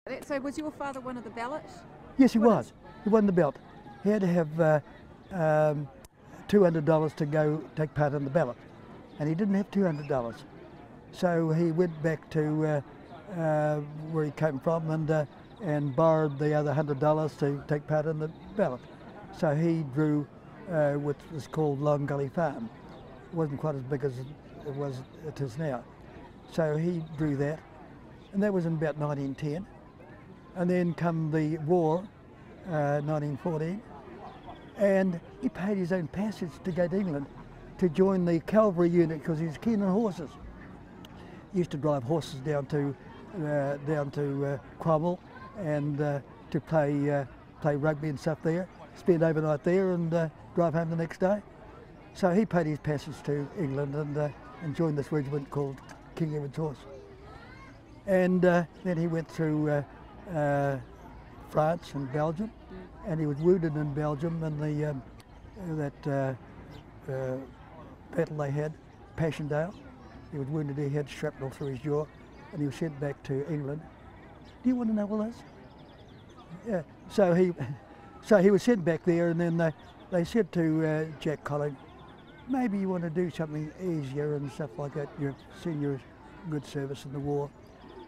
So was your father one of the ballot? Yes, he was. He won the belt. He had to have $200 to go take part in the ballot, and he didn't have $200. So he went back to where he came from and borrowed the other $100 to take part in the ballot. So he drew what was called Long Gully Farm. It wasn't quite as big as it is now. So he drew that, and that was in about 1910. And then come the war, 1914, and he paid his own passage to go to England to join the cavalry unit because he was keen on horses. He used to drive horses down to Cromwell and to play rugby and stuff there, spend overnight there and drive home the next day. So he paid his passage to England and joined this regiment called King Edward's Horse. And then he went through France and Belgium, and he was wounded in Belgium in that battle they had, Passchendaele. He was wounded, he had shrapnel through his jaw, and he was sent back to England. Do you want to know all this? Yeah. So he was sent back there, and then they said to Jack Colling, maybe you want to do something easier and stuff like that. You've seen your good service in the war,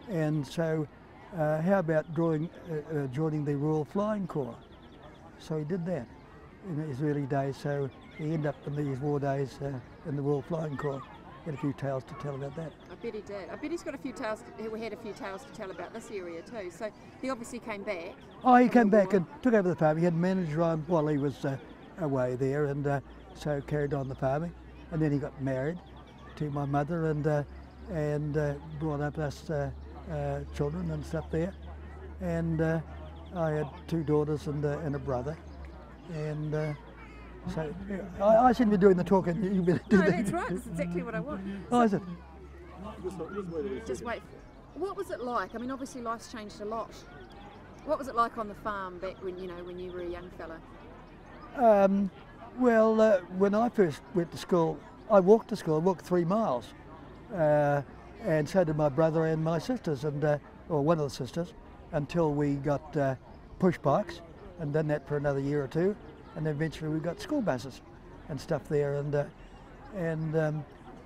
and so how about joining the Royal Flying Corps? So he did that in his early days. So he ended up in these war days in the Royal Flying Corps. Had a few tales to tell about that. I bet he did. I bet he's got a few tales. We had a few tales to tell about this area too. So he obviously came back. Oh, he came back and took over the farm. He had a manager on while he was away there, and so carried on the farming. And then he got married to my mother and brought up us children and stuff there. And I had two daughters and a brother. And so I seem to be doing the talking. You better do that. No, that's right. That's exactly what I want. Oh, is it? Just wait. What was it like? I mean, obviously life's changed a lot. What was it like on the farm back when you were a young fella? Well, when I first went to school, I walked to school. I walked 3 miles, and so did my brother and my sisters, or one of the sisters, until we got push bikes, and done that for another year or two. And eventually we got school buses and stuff there,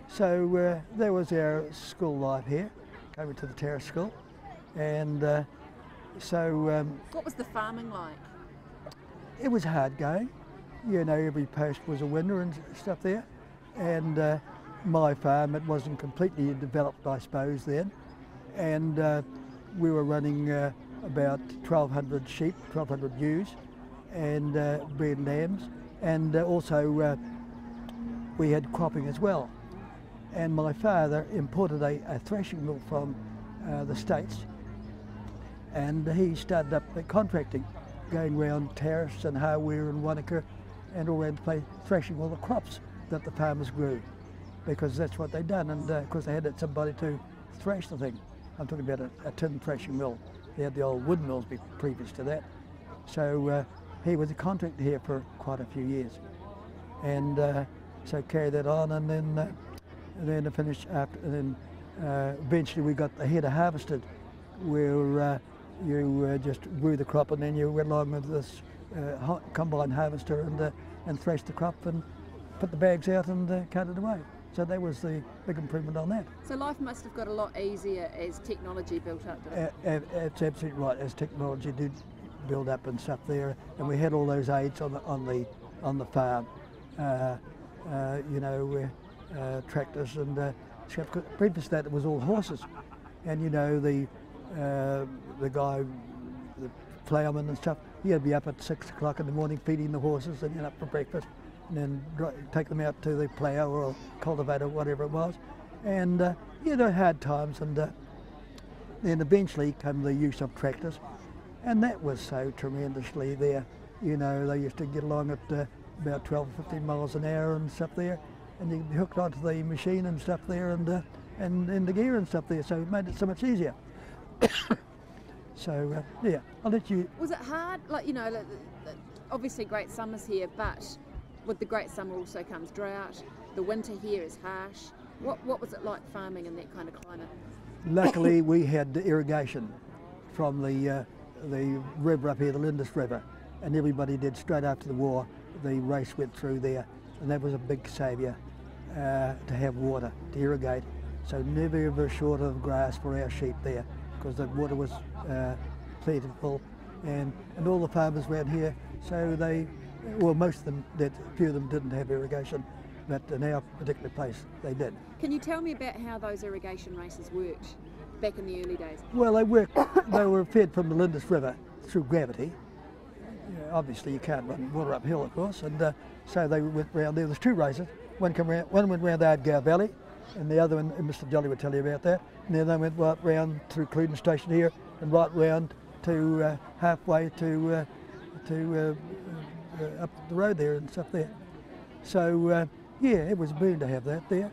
so there was our school life here, coming to the Tarras School, and what was the farming like? It was hard going. You know, every post was a winner and stuff there, and my farm, it wasn't completely developed, I suppose, then, and we were running about 1,200 sheep, 1,200 ewes, and bred lambs, and also we had cropping as well. And my father imported a thrashing mill from the States, and he started up contracting, going around Tarras and Harware and Wanaka and all around the place, thrashing all the crops that the farmers grew, because that's what they'd done, and of course they had somebody to thrash the thing. I'm talking about a tin thrashing mill. They had the old wood mills previous to that. So he was a contractor here for quite a few years, and so carried that on, and then I finished after, and then eventually we got the header harvested, where you just grew the crop, and then you went along with this combine harvester and threshed the crop and put the bags out and cut it away. So that was the big improvement on that. So life must have got a lot easier as technology built up, did it? It's absolutely right. As technology did build up and stuff there, and we had all those aids on the farm. Tractors and previous to that it was all horses, and the guy, the ploughman and stuff, he had to be up at 6 o'clock in the morning feeding the horses and then up for breakfast, and then take them out to the plough or cultivator, whatever it was, and hard times, and then eventually came the use of tractors, and that was so tremendously there. They used to get along at about 12 or 15 miles an hour and stuff there, and you hooked onto the machine and stuff there, and in the gear and stuff there, so it made it so much easier. So yeah, I'll let you. Was it hard? Obviously great summers here, but with the great summer also comes drought. The winter here is harsh. What was it like farming in that kind of climate? Luckily we had irrigation, from the river up here, the Lindis River, and everybody did straight after the war. The race went through there, and that was a big saviour to have water to irrigate. So never ever short of grass for our sheep there, because the water was plentiful, and all the farmers around here, so most of them, a few of them didn't have irrigation, but in our particular place they did. Can you tell me about how those irrigation races worked back in the early days? Well, they were fed from the Lindis River through gravity. Obviously you can't run water uphill, of course, and so they went round. There was 2 races. One went round the Ardgow Valley, and the other one, and Mr. Jolly would tell you about that, and then they went right round through Cludon Station here and right round to halfway to up the road there and stuff there. So yeah, it was a boon to have that there,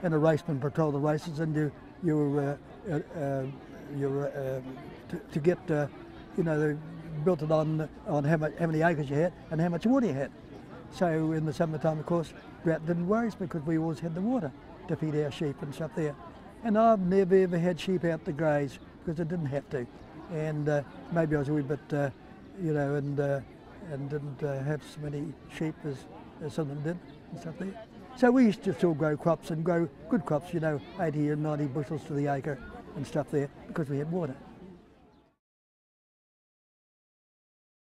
and a raceman patrol the races, and you were to get they built it on how many acres you had and how much water you had. So in the summertime, of course, drought didn't worry us because we always had the water to feed our sheep and stuff there. And I've never ever had sheep out to graze because I didn't have to, and maybe I was a wee bit and didn't have so many sheep as some of them did and stuff there. So we used to still grow crops and grow good crops, 80 or 90 bushels to the acre and stuff there, because we had water.